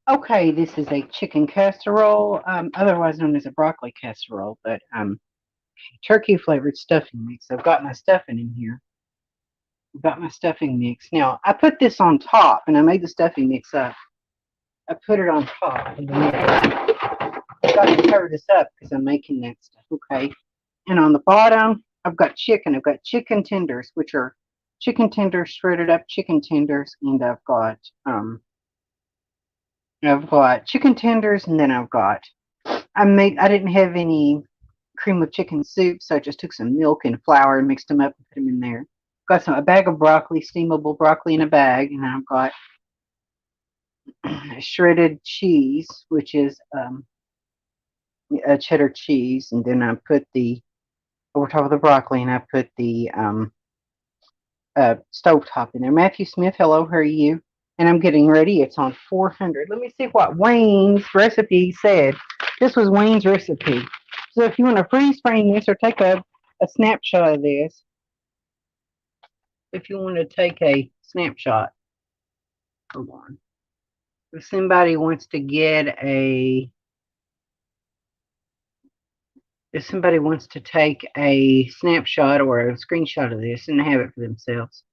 Okay, this is a chicken casserole, otherwise known as a broccoli casserole, but turkey flavored stuffing mix. I've got my stuffing in here. I've got my stuffing mix. Now, I put this on top, and I made the stuffing mix up. I put it on top of the mix. I've got to cover this up because I'm making that stuff, okay? And on the bottom, I've got chicken. I've got chicken tenders, which are chicken tenders, shredded up chicken tenders, and I've got chicken tenders, and then I didn't have any cream of chicken soup, so I just took some milk and flour and mixed them up and put them in there. Got a bag of broccoli, steamable broccoli in a bag, and I've got shredded cheese, which is a cheddar cheese, and then I put over top of the broccoli, and I put the stovetop in there. Matthew Smith, hello, how are you? And I'm getting ready. It's on 400. Let me see what Wayne's recipe said. This was Wayne's recipe. So if you want to freeze frame this or take a snapshot of this, if you want to take a snapshot, hold on. If somebody wants to take a snapshot or a screenshot of this and have it for themselves,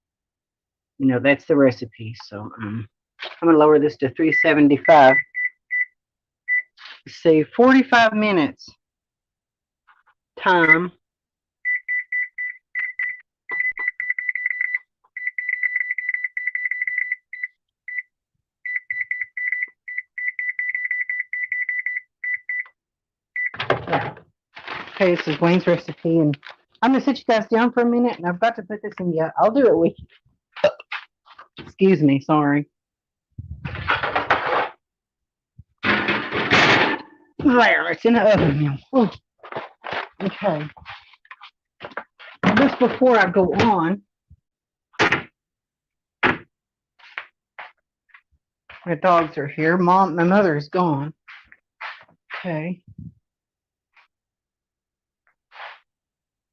that's the recipe. So I'm going to lower this to 375. Let's see, 45 minutes time. Yeah. Okay, this is Wayne's recipe, and I'm going to sit you guys down for a minute, and I've got to put this in. Yeah, I'll do it with you. Excuse me, sorry. There, it's in the oven now. Ooh. Okay. Just before I go on, my dogs are here. My mother is gone. Okay.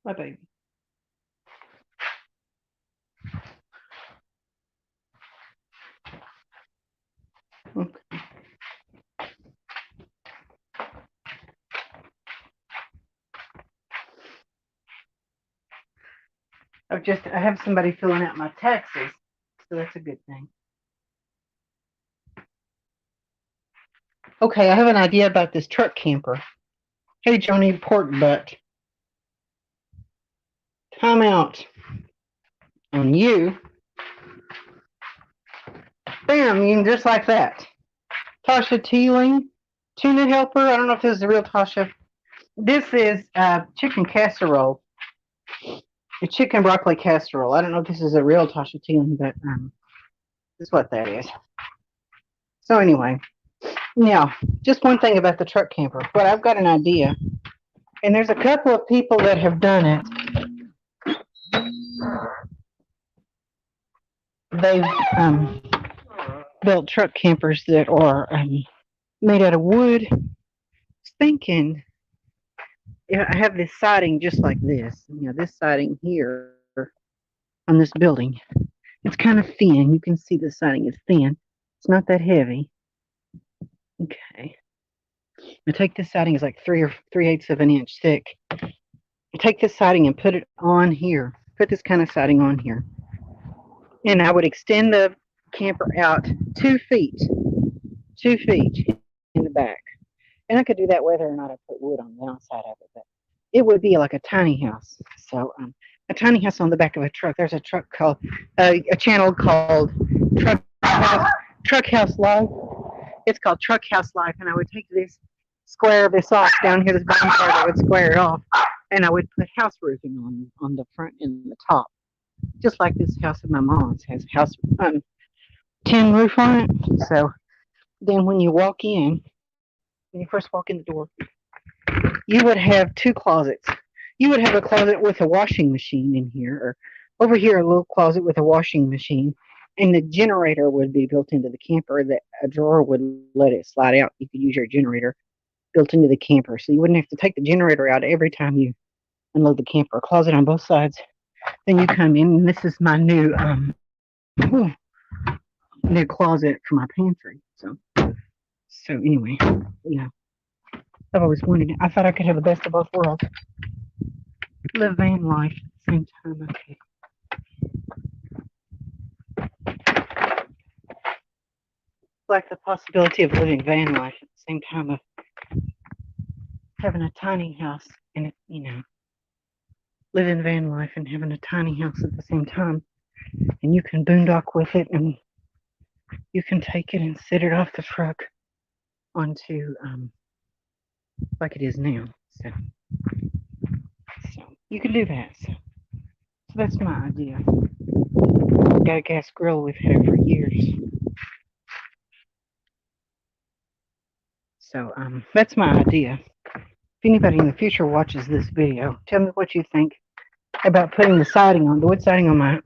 My baby. Okay. I have somebody filling out my taxes, so that's a good thing. Okay, I have an idea about this truck camper. Hey, Joni Pork Butt. Time out on you. Bam, just like that. Tasha Teeling, Tuna Helper. I don't know if this is the real Tasha. This is chicken casserole. A chicken broccoli casserole. I don't know if this is a real Tasha Teeling, but this is what that is. So anyway, now, just one thing about the truck camper. But I've got an idea. And there's a couple of people that have done it. They've built truck campers that are made out of wood. Thinking, I have this siding just like this. This siding here on this building. It's kind of thin. You can see the siding is thin. It's not that heavy. Okay. I take this siding, it's like 3/8 of an inch thick. I take this siding and put it on here. Put this kind of siding on here. And I would extend the camper out 2 feet. 2 feet in the back. And I could do that whether or not I put wood on the outside of it. But it would be like a tiny house. So a tiny house on the back of a truck. There's a truck called, a channel called Truck House Life. It's called Truck House Life. And I would take square this off down here, this bottom part, I would square it off. And I would put house roofing on the front and the top. Just like this house of my mom's has house tin roof on it. So then when you walk in, when you first walk in the door, you would have 2 closets. You would have a closet with a washing machine in here, or over here a little closet with a washing machine, and the generator would be built into the camper. That a drawer would let it slide out. You could use your generator built into the camper, so you wouldn't have to take the generator out every time you unload the camper. A closet on both sides. Then you come in, and this is my new closet for my pantry. So So anyway, yeah, I've always wanted it. I thought I could have the best of both worlds. Live van life at the same time. Okay. Like the possibility of living van life at the same time of having a tiny house and living van life and having a tiny house at the same time. And you can boondock with it and you can take it and sit it off the truck onto like it is now. So you can do that. So that's my idea. Got a gas grill we've had for years. So that's my idea. If anybody in the future watches this video, tell me what you think about putting the wood siding on my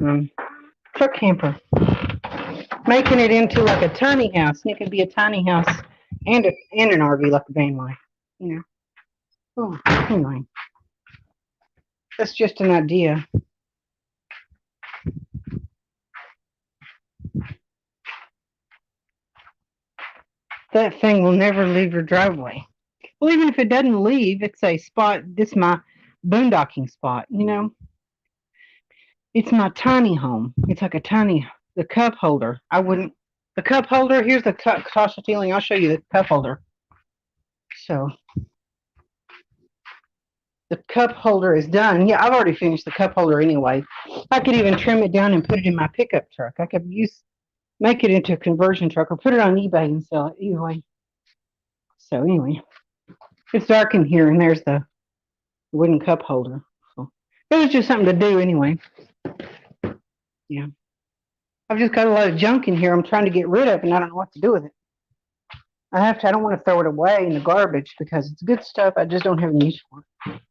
truck camper, making it into like a tiny house. And it could be a tiny house and an RV like a van life, you know. Oh, anyway, that's just an idea. That thing will never leave your driveway. Well, even if it doesn't leave, it's a spot. This is my boondocking spot, you know. It's my tiny home. It's like the cup holder. The cup holder, here's the Tasha Teeling. I'll show you the cup holder. So the cup holder is done. Yeah, I've already finished the cup holder anyway. I could even trim it down and put it in my pickup truck. I could make it into a conversion truck or put it on eBay and sell it either way. So anyway, it's dark in here and there's the wooden cup holder. So it was just something to do anyway. Yeah. I've just got a lot of junk in here I'm trying to get rid of and I don't know what to do with it. I don't want to throw it away in the garbage because it's good stuff. I just don't have any use for it.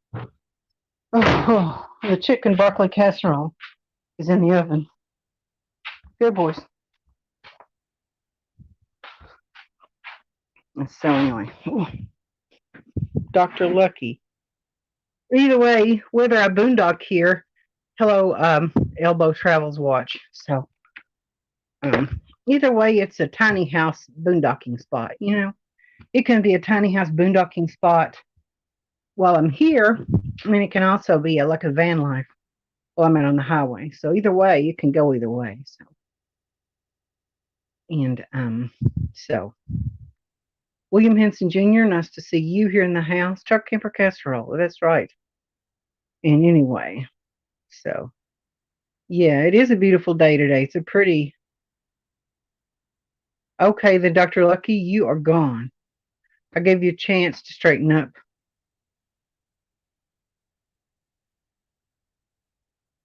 Oh, the chicken broccoli casserole is in the oven. Good boys. So anyway, Dr. Lucky. Either way, whether I boondock here, hello, Elbow Travels watch. So either way, it's a tiny house boondocking spot. You know, it can be a tiny house boondocking spot while I'm here. I mean, it can also be like a van life while I'm out on the highway. So either way, you can go either way. So William Henson Jr., nice to see you here in the house. Truck Camper Casserole, that's right. And anyway, so yeah, it is a beautiful day today. It's a pretty okay. Then Dr. Lucky, you are gone. I gave you a chance to straighten up.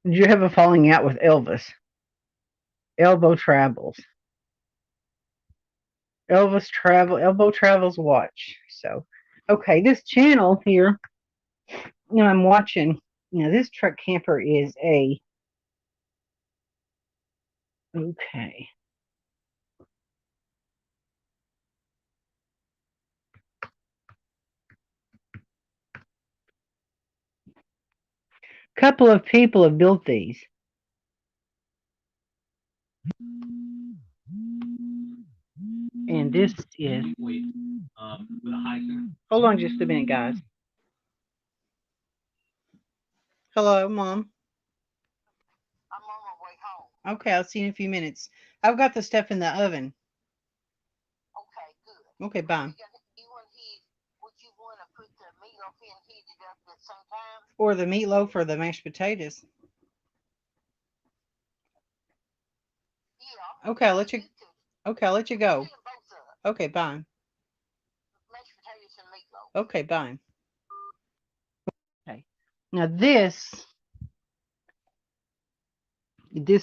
Did you have a falling out with Elvis? Elbow Travels. Elbow Travels watch. So, okay, this channel here, I'm watching. This truck camper is okay. Couple of people have built these. And this is. Hold on just a minute, guys. Hello, Mom. I'm on my way home. Okay, I'll see you in a few minutes. I've got the stuff in the oven. Okay, good. Okay, bye. Would you want to put the meatloaf in heated up at some time? Or the meatloaf or the mashed potatoes? Yeah. Okay, I'll let you. Okay, I'll let you go. Okay, bye. Mashed potatoes and meatloaf. Okay, bye. Okay. Now this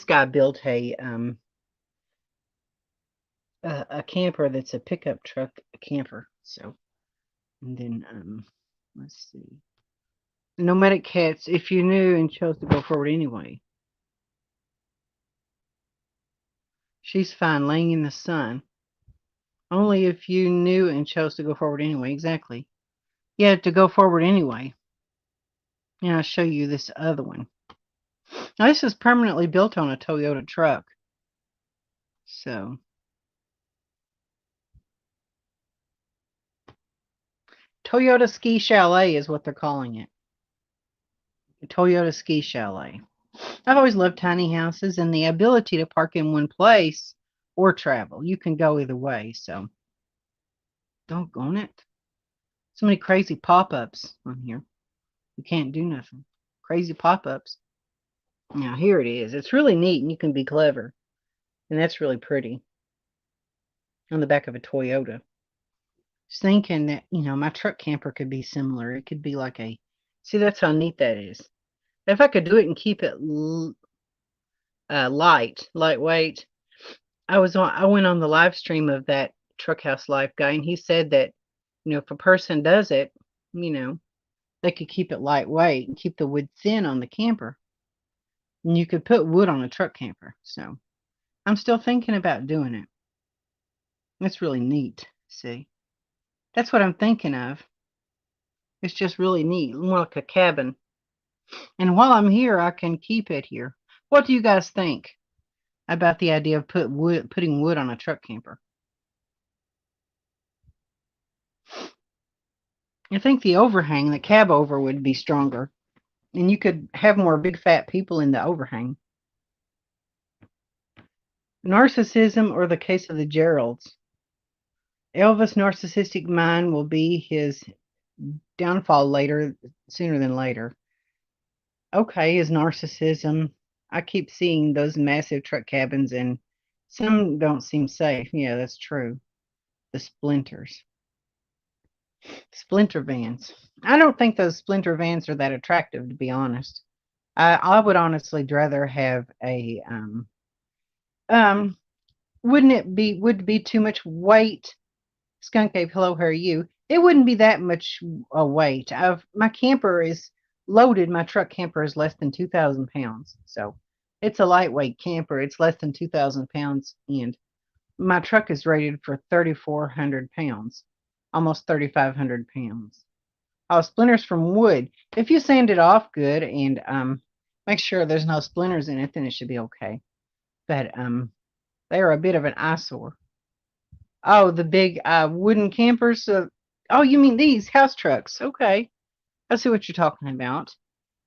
guy built a camper that's a pickup truck camper. So, and then let's see. Nomadic Cats, if you knew and chose to go forward anyway. She's fine laying in the sun. Only if you knew and chose to go forward anyway. Exactly. Yeah, to go forward anyway. And I'll show you this other one. Now, this is permanently built on a Toyota truck. So, Toyota Ski Chalet is what they're calling it. Toyota Ski Chalet. I've always loved tiny houses and the ability to park in one place or travel. You can go either way, so doggone it. So many crazy pop-ups on here. You can't do nothing. Crazy pop-ups. Now here it is. It's really neat and you can be clever. And that's really pretty. On the back of a Toyota. Just thinking that, my truck camper could be similar. It could be like see, that's how neat that is. If I could do it and keep it lightweight. I went on the live stream of that Truck House Life guy, and he said that, if a person does it, they could keep it lightweight and keep the wood thin on the camper. And you could put wood on a truck camper. So I'm still thinking about doing it. It's really neat. See, that's what I'm thinking of. It's just really neat, more like a cabin. And while I'm here, I can keep it here. What do you guys think about the idea of putting wood on a truck camper? I think the overhang, the cab over, would be stronger. And you could have more big fat people in the overhang. Narcissism or the case of the Geralds. Elvis' narcissistic mind will be his downfall sooner than later. Okay, his narcissism. I keep seeing those massive truck cabins and some don't seem safe. Yeah, that's true. The splinters. Splinter vans. I don't think those splinter vans are that attractive, to be honest. I would honestly rather have a would it be too much weight? Skunk Ape, hello, how are you? It wouldn't be that much weight. My camper is loaded. My truck camper is less than 2,000 pounds. So it's a lightweight camper. It's less than 2,000 pounds. And my truck is rated for 3,400 pounds, almost 3,500 pounds. Oh, splinters from wood. If you sand it off good and make sure there's no splinters in it, then it should be okay. But they are a bit of an eyesore. Oh, the big wooden campers. Oh, you mean these house trucks? Okay, I see what you're talking about.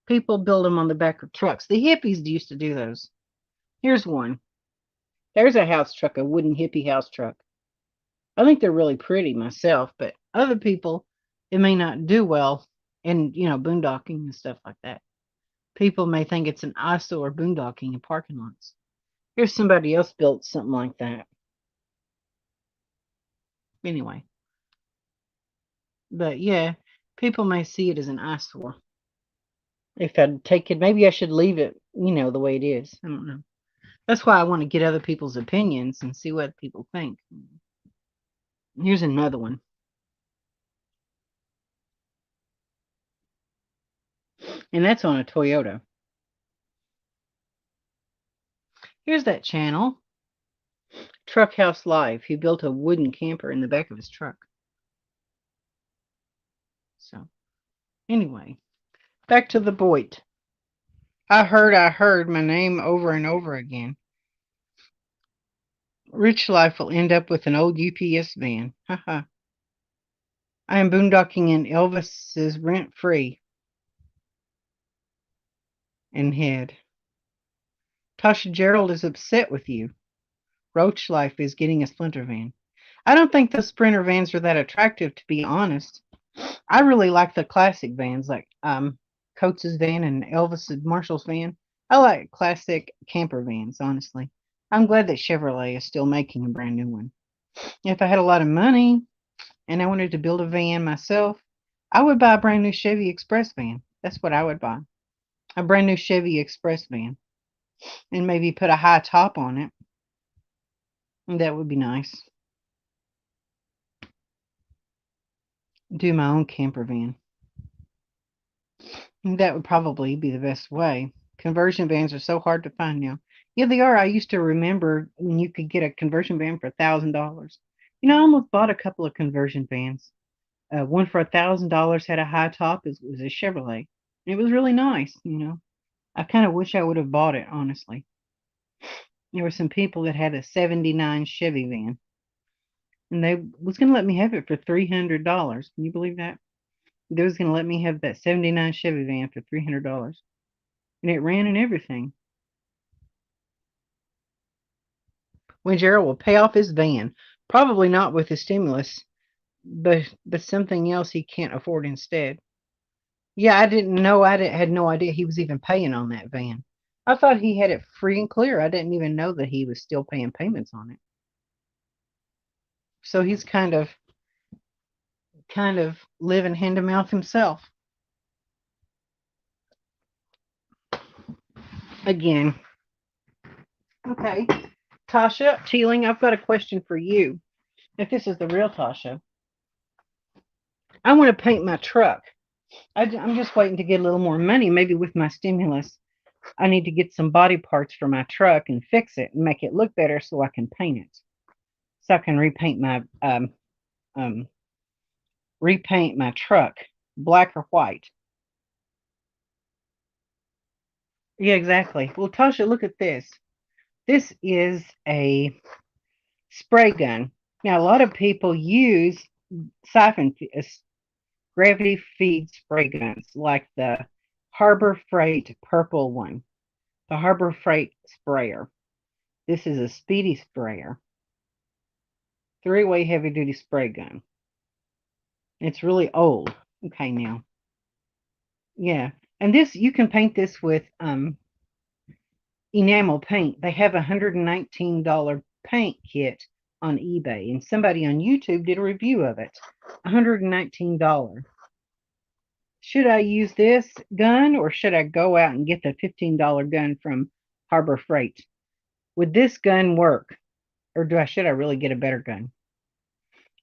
People build them on the back of trucks. The hippies used to do those. Here's one. There's a house truck, a wooden hippie house truck. I think they're really pretty myself, but other people, it may not do well in, boondocking and stuff like that. People may think it's an eyesore boondocking in parking lots. Here's somebody else built something like that. Anyway. But yeah, people may see it as an eyesore. If I'd take it, maybe I should leave it, the way it is. I don't know. That's why I want to get other people's opinions and see what people think. Here's another one. And that's on a Toyota. Here's that channel. Truck House Live. He built a wooden camper in the back of his truck. So, anyway, back to the Boyd. I heard my name over and over again. Rich life will end up with an old UPS van. Haha. I am boondocking in Elvis's rent free. And head. Tasha Gerald is upset with you. Roach Life is getting a splinter van. I don't think the sprinter vans are that attractive, to be honest. I really like the classic vans, like Coates' van and Elvis Marshall's van. I like classic camper vans, honestly. I'm glad that Chevrolet is still making a brand new one. If I had a lot of money and I wanted to build a van myself, I would buy a brand new Chevy Express van. That's what I would buy. A brand new Chevy Express van. And maybe put a high top on it. That would be nice. Do my own camper van. That would probably be the best way. Conversion vans are so hard to find now. Yeah, they are. I used to remember when you could get a conversion van for $1,000. I almost bought a couple of conversion vans. One for $1,000 had a high top. It was a Chevrolet. It was really nice. I kind of wish I would have bought it, honestly. There were some people that had a '79 Chevy van, and they was going to let me have it for $300. Can you believe that? They was gonna let me have that '79 Chevy van for $300, and it ran and everything. When Gerald will pay off his van, probably not with the stimulus, but something else he can't afford instead. Yeah, I didn't know. Had no idea he was even paying on that van. I thought he had it free and clear. I didn't even know that he was still paying payments on it. So he's kind of living hand to mouth himself. Again. Okay. Tasha Teeling, I've got a question for you. If this is the real Tasha, I want to paint my truck. I'm just waiting to get a little more money. Maybe with my stimulus, I need to get some body parts for my truck and fix it and make it look better so I can paint it. So I can um, repaint my truck black or white. Yeah, exactly. Well, Tasha, look at this. This is a spray gun. Now, a lot of people use siphon gravity feed spray guns like the Harbor Freight purple one, the Harbor Freight sprayer. This is a speedy sprayer, three-way heavy duty spray gun. It's really old. Okay, now. Yeah. And this, you can paint this with enamel paint. They have a $119 paint kit on eBay, and somebody on YouTube did a review of it. $119. Should I use this gun or should I go out and get the $15 gun from Harbor Freight? Would this gun work, or should I really get a better gun?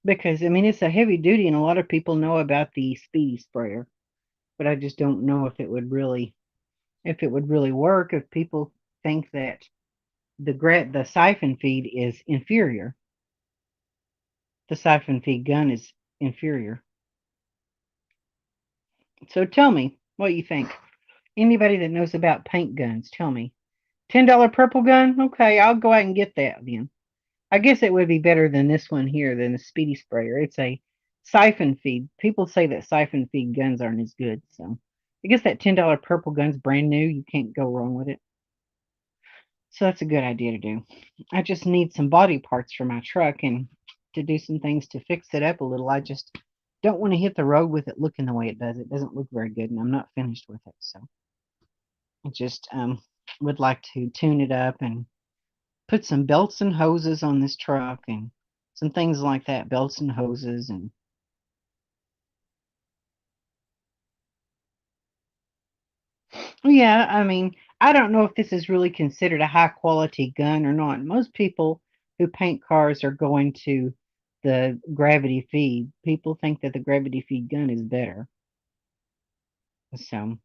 Because I mean, it's a heavy duty, and a lot of people know about the speedy sprayer, but I just don't know if it would really work. If people think that the siphon feed is inferior, the siphon feed gun is inferior. So tell me what you think. Anybody that knows about paint guns, tell me. $10 purple gun? Okay, I'll go out and get that then. I guess it would be better than this one here, than the speedy sprayer. It's a siphon feed. People say that siphon feed guns aren't as good, so I guess that $10 purple gun's brand new. You can't go wrong with it. So that's a good idea to do. I just need some body parts for my truck and to do some things to fix it up a little. I just don't want to hit the road with it looking the way it does. It doesn't look very good, and I'm not finished with it. So I just would like to tune it up and put some belts and hoses on this truck and some things like that, belts and hoses. And yeah, I mean, I don't know if this is really considered a high quality gun or not. Most people who paint cars are going to the gravity feed. People think that the gravity feed gun is better. So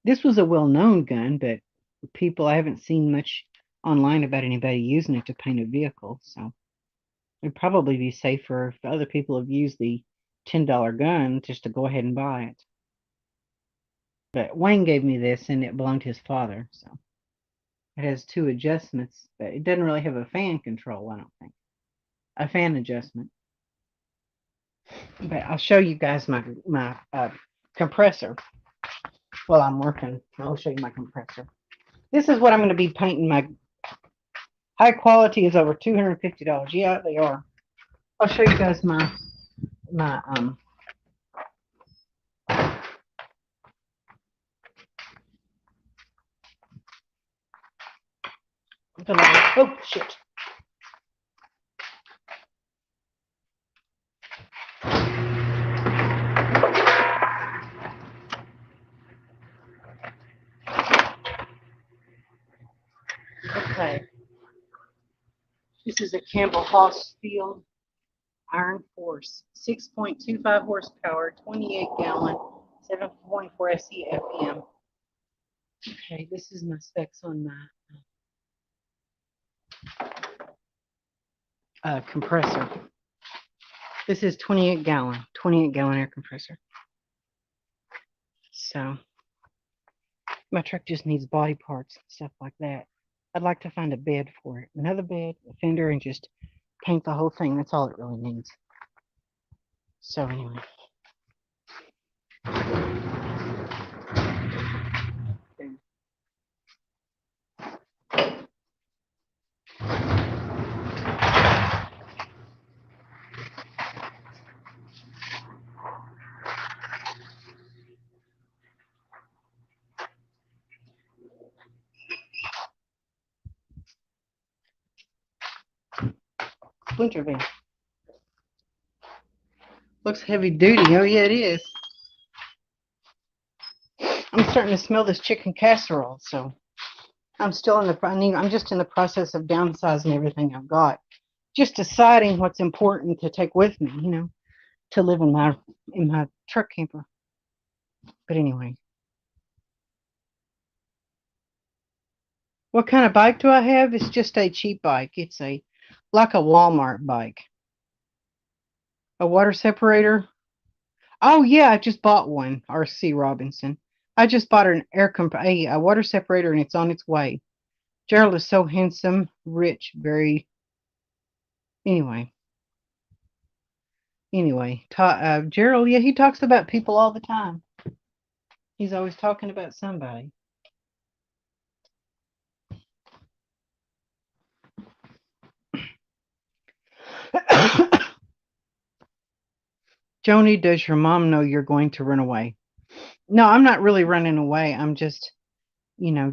this was a well known gun, but I haven't seen much online about anybody using it to paint a vehicle. So it'd probably be safer if other people have used the $10 gun just to go ahead and buy it. But Wayne gave me this and it belonged to his father. So it has two adjustments, but it doesn't really have a fan control, I don't think. A fan adjustment. But I'll show you guys my compressor while I'm working. I'll show you my compressor. This is what I'm going to be painting. My high quality is over $250. Yeah, they are. I'll show you guys my oh shit. Okay. This is a Campbell Haas Field Iron Force, 6.25 horsepower, 28 gallon, 7.4 SCFM. Okay, this is my specs on my compressor. This is 28 gallon air compressor. So my truck just needs body parts and stuff like that. I'd like to find a bed for it, another bed, a fender, and just paint the whole thing. That's all it really needs. So anyway, Winter van. Looks heavy duty. Oh yeah, it is. I'm starting to smell this chicken casserole, so I'm still in the. I'm just in the process of downsizing everything I've got, just deciding what's important to take with me, to live in my truck camper. But anyway, what kind of bike do I have? It's just a cheap bike. It's like a Walmart bike. A water separator. Oh yeah, I just bought one. RC Robinson. I just bought an a water separator, and it's on its way. Gerald is so handsome, rich, very. Anyway, Gerald, yeah, he talks about people all the time. He's always talking about somebody. Joni, does your mom know you're going to run away? No, I'm not really running away. I'm just,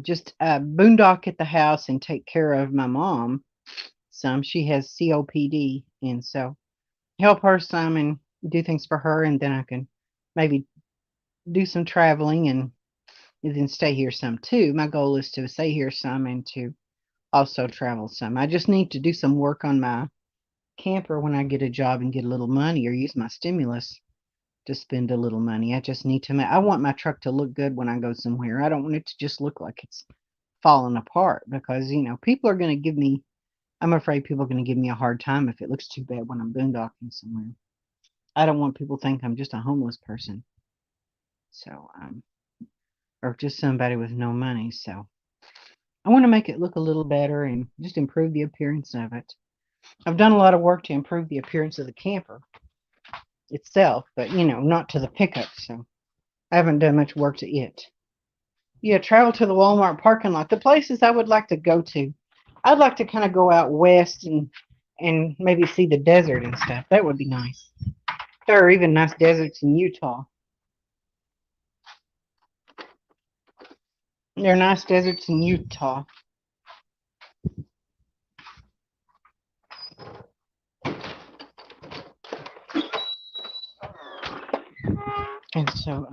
just boondock at the house and take care of my mom some. She has COPD, and so help her some and do things for her, and then I can maybe do some traveling and then stay here some too. My goal is to stay here some and to also travel some. I just need to do some work on my camper when I get a job and get a little money, or use my stimulus to spend a little money. I just need to I want my truck to look good when I go somewhere. I don't want it to just look like it's falling apart, because people are going to give me, I'm afraid people are going to give me a hard time if it looks too bad when I'm boondocking somewhere. I don't want people to think I'm just a homeless person. So, or just somebody with no money. So I want to make it look a little better and just improve the appearance of it. I've done a lot of work to improve the appearance of the camper itself, but not to the pickup. So I haven't done much work to it. Yeah, travel to the Walmart parking lot. The places I would like to go to, I'd like to kind of go out west and maybe see the desert and stuff. That would be nice. There are even nice deserts in Utah. There are nice deserts in Utah. And so,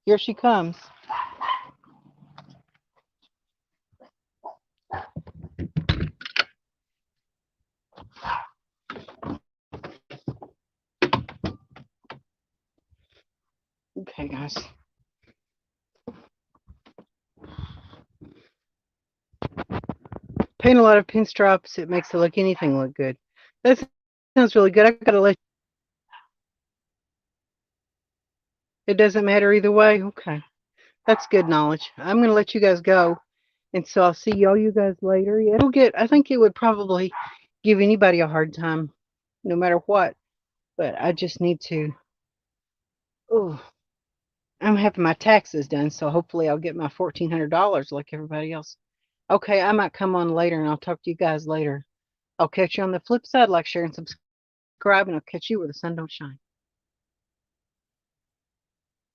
here she comes. Okay, guys. Paint a lot of pinstripes. It makes it look anything look good. That sounds really good. I gotta let. It doesn't matter either way. Okay, that's good knowledge. I'm gonna let you guys go, and so I'll see all you guys later. Yeah, it'll get. I think it would probably give anybody a hard time, no matter what. But I just need to. Oh, I'm having my taxes done, so hopefully I'll get my $1,400 like everybody else. Okay, I might come on later, and I'll talk to you guys later. I'll catch you on the flip side. Like, share, and subscribe, and I'll catch you where the sun don't shine.